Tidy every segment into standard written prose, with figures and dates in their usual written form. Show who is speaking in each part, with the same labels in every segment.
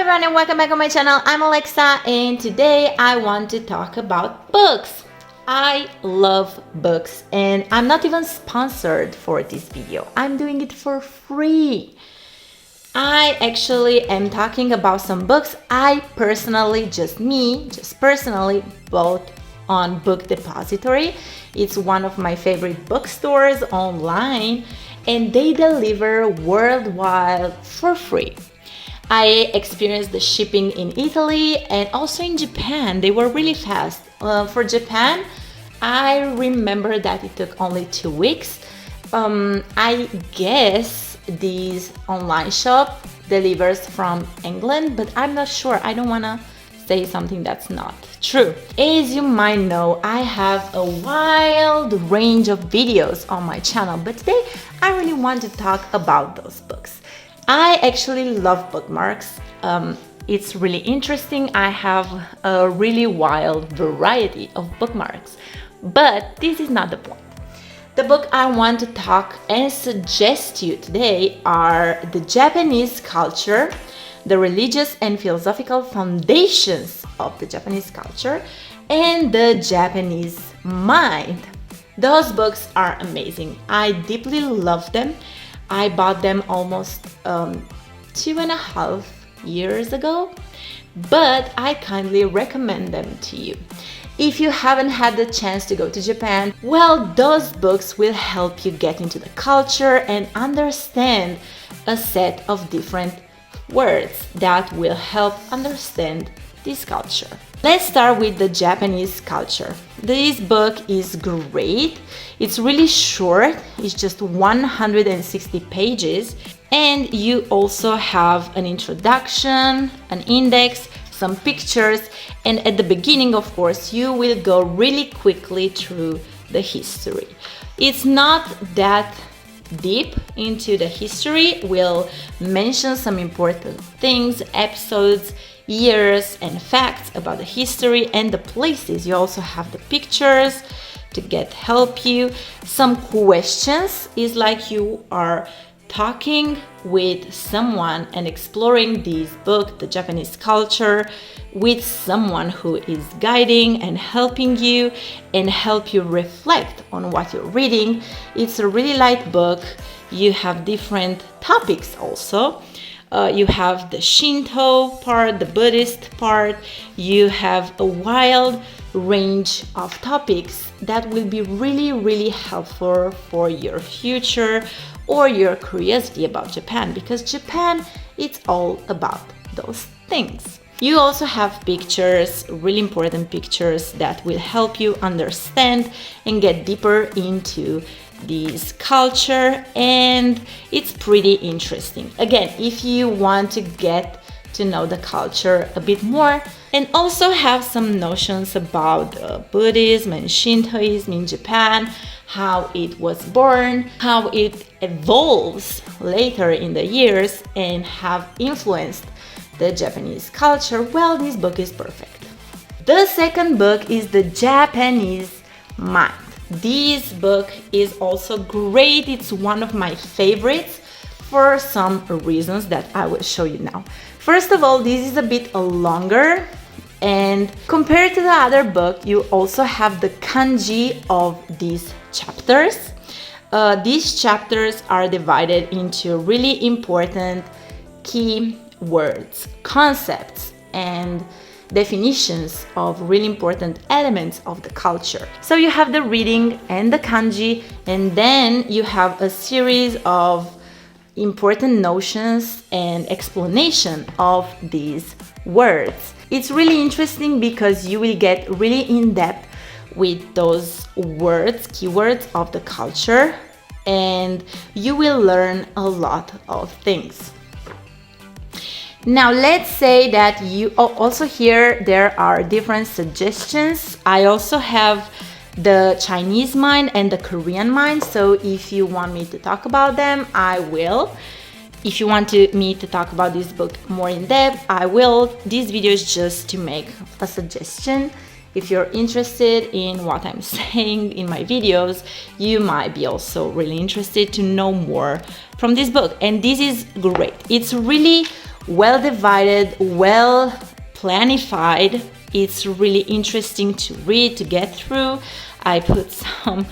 Speaker 1: everyone and welcome back on my channel. I'm Alexa and today I want to talk about books. I love books and I'm not even sponsored for this video. I'm doing it for free. I actually am talking about some books I personally, just personally bought on BookDepository. It's one of my favorite bookstores online and they deliver worldwide for free. I experienced the shipping in Italy and also in Japan. They were really fast. For Japan, I remember that it took only 2 weeks. I guess this online shop delivers from England, but I'm not sure. I don't want to say something that's not true. As you might know, I have a wide range of videos on my channel, but today I really want to talk about those books. I actually love bookmarks. It's really interesting. I have a really wild variety of bookmarks, but this is not the point. The book I want to talk and suggest to you today are the Japanese culture, the religious and philosophical foundations of the Japanese culture, and the Japanese mind. Those books are amazing. I deeply love them. I bought them almost 2.5 years ago, but I kindly recommend them to you. If you haven't had the chance to go to Japan, well, those books will help you get into the culture and understand a set of different words that will help understand this culture. Let's start with the Japanese culture. This book is great. It's really short. It's just 160 pages. And you also have an introduction, an index, some pictures. And at the beginning, of course, you will go really quickly through the history. It's not that deep into the history. We'll mention some important things, episodes, years and facts about the history and the places. You also have the pictures to help you. Some questions is like you are talking with someone and exploring this book, the Japanese culture, with someone who is guiding and helping you and help you reflect on what you're reading. It's a really light book. You have different topics also. You have the Shinto part, the Buddhist part. You have a wild range of topics that will be really, really helpful for your future or your curiosity about Japan, because Japan, it's all about those things. You also have pictures, really important pictures that will help you understand and get deeper into this culture, and it's pretty interesting. Again, if you want to get to know the culture a bit more and also have some notions about Buddhism and Shintoism in Japan, how it was born, how it evolves later in the years and have influenced the Japanese culture, well, this book is perfect. The second book is the Japanese mind. This book is also great. It's one of my favorites for some reasons that I will show you now. First of all, this is a bit longer, and compared to the other book, you also have the kanji of these chapters. These chapters are divided into really important key words, concepts, and definitions of really important elements of the culture. So you have the reading and the kanji, and then you have a series of important notions and explanation of these words. It's really interesting because you will get really in depth with those words, keywords of the culture, and you will learn a lot of things. Now, let's say that you also here there are different suggestions. I also have the Chinese mind and the Korean mind, so if you want me to talk about them, I will. If you want me to talk about this book more in depth, I will. This video is just to make a suggestion. If you're interested in what I'm saying in my videos, you might be also really interested to know more from this book. And this is great. It's really well divided, well planified. It's really interesting to read, to get through. I put some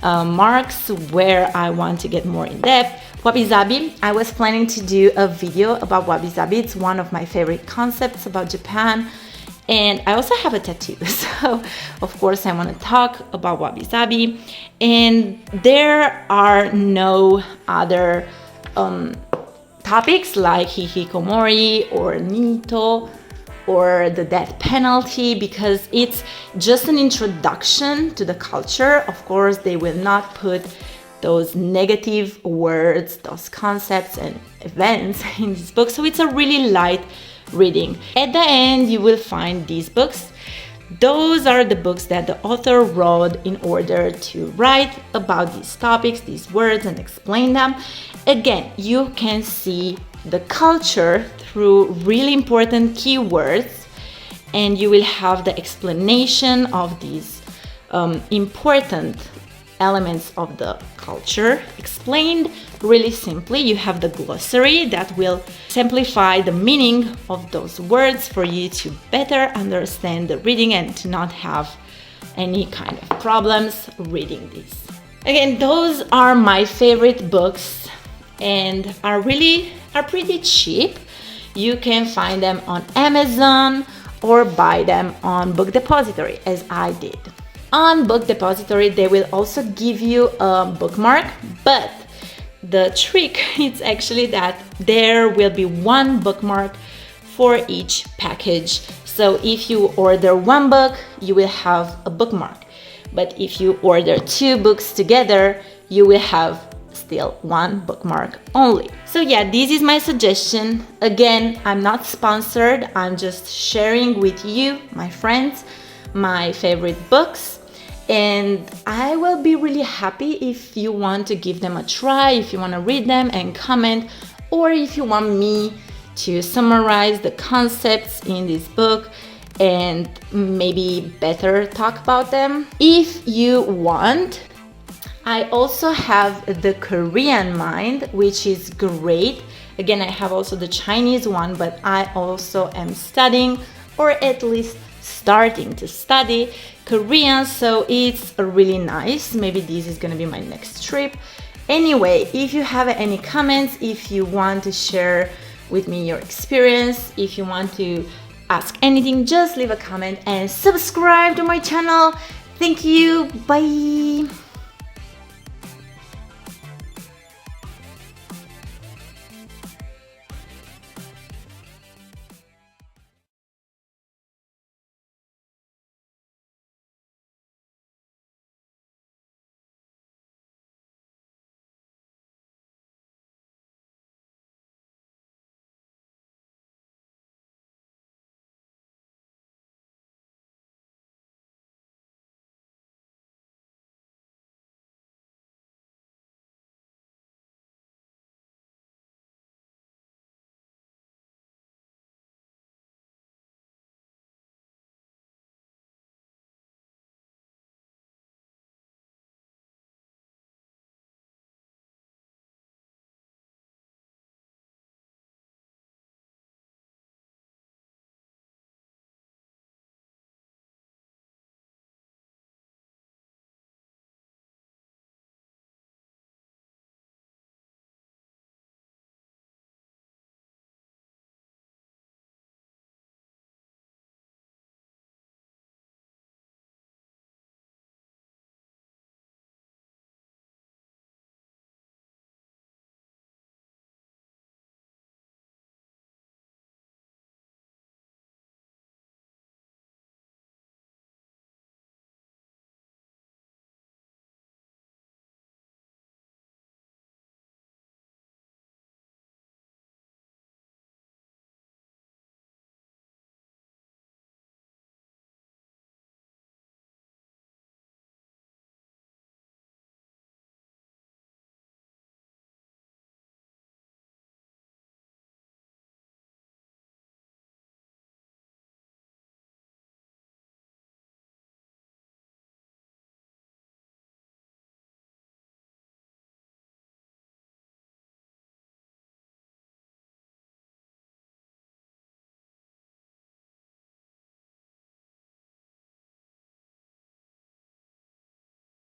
Speaker 1: marks where I want to get more in depth. Wabi-sabi, I was planning to do a video about wabi-sabi. It's one of my favorite concepts about Japan. And I also have a tattoo, so of course I want to talk about wabi-sabi. And there are no other topics like hikikomori or nito or the death penalty, because it's just an introduction to the culture. Of course, they will not put those negative words, those concepts and events in this book. So it's a really light reading. At the end, you will find these books. Those are the books that the author wrote in order to write about these topics, these words, and explain them. Again, you can see the culture through really important keywords, and you will have the explanation of these important elements of the culture explained really simply. You have the glossary that will simplify the meaning of those words for you to better understand the reading and to not have any kind of problems reading these. Again, those are my favorite books and are pretty cheap. You can find them on Amazon or buy them on BookDepository, as I did. On BookDepository, they will also give you a bookmark, but the trick is actually that there will be one bookmark for each package. So if you order one book, you will have a bookmark. But if you order two books together, you will have still one bookmark only. So yeah, this is my suggestion. Again, I'm not sponsored. I'm just sharing with you, my friends, my favorite books. And I will be really happy if you want to give them a try, if you want to read them and comment, or if you want me to summarize the concepts in this book and maybe better talk about them. If you want, I also have the Korean Mind, which is great. Again, I have also the Chinese one, but I also am studying, or at least starting to study Korean, so it's really nice. Maybe this is gonna be my next trip. Anyway, if you have any comments, if you want to share with me your experience, if you want to ask anything, just leave a comment and subscribe to my channel. Thank you. Bye.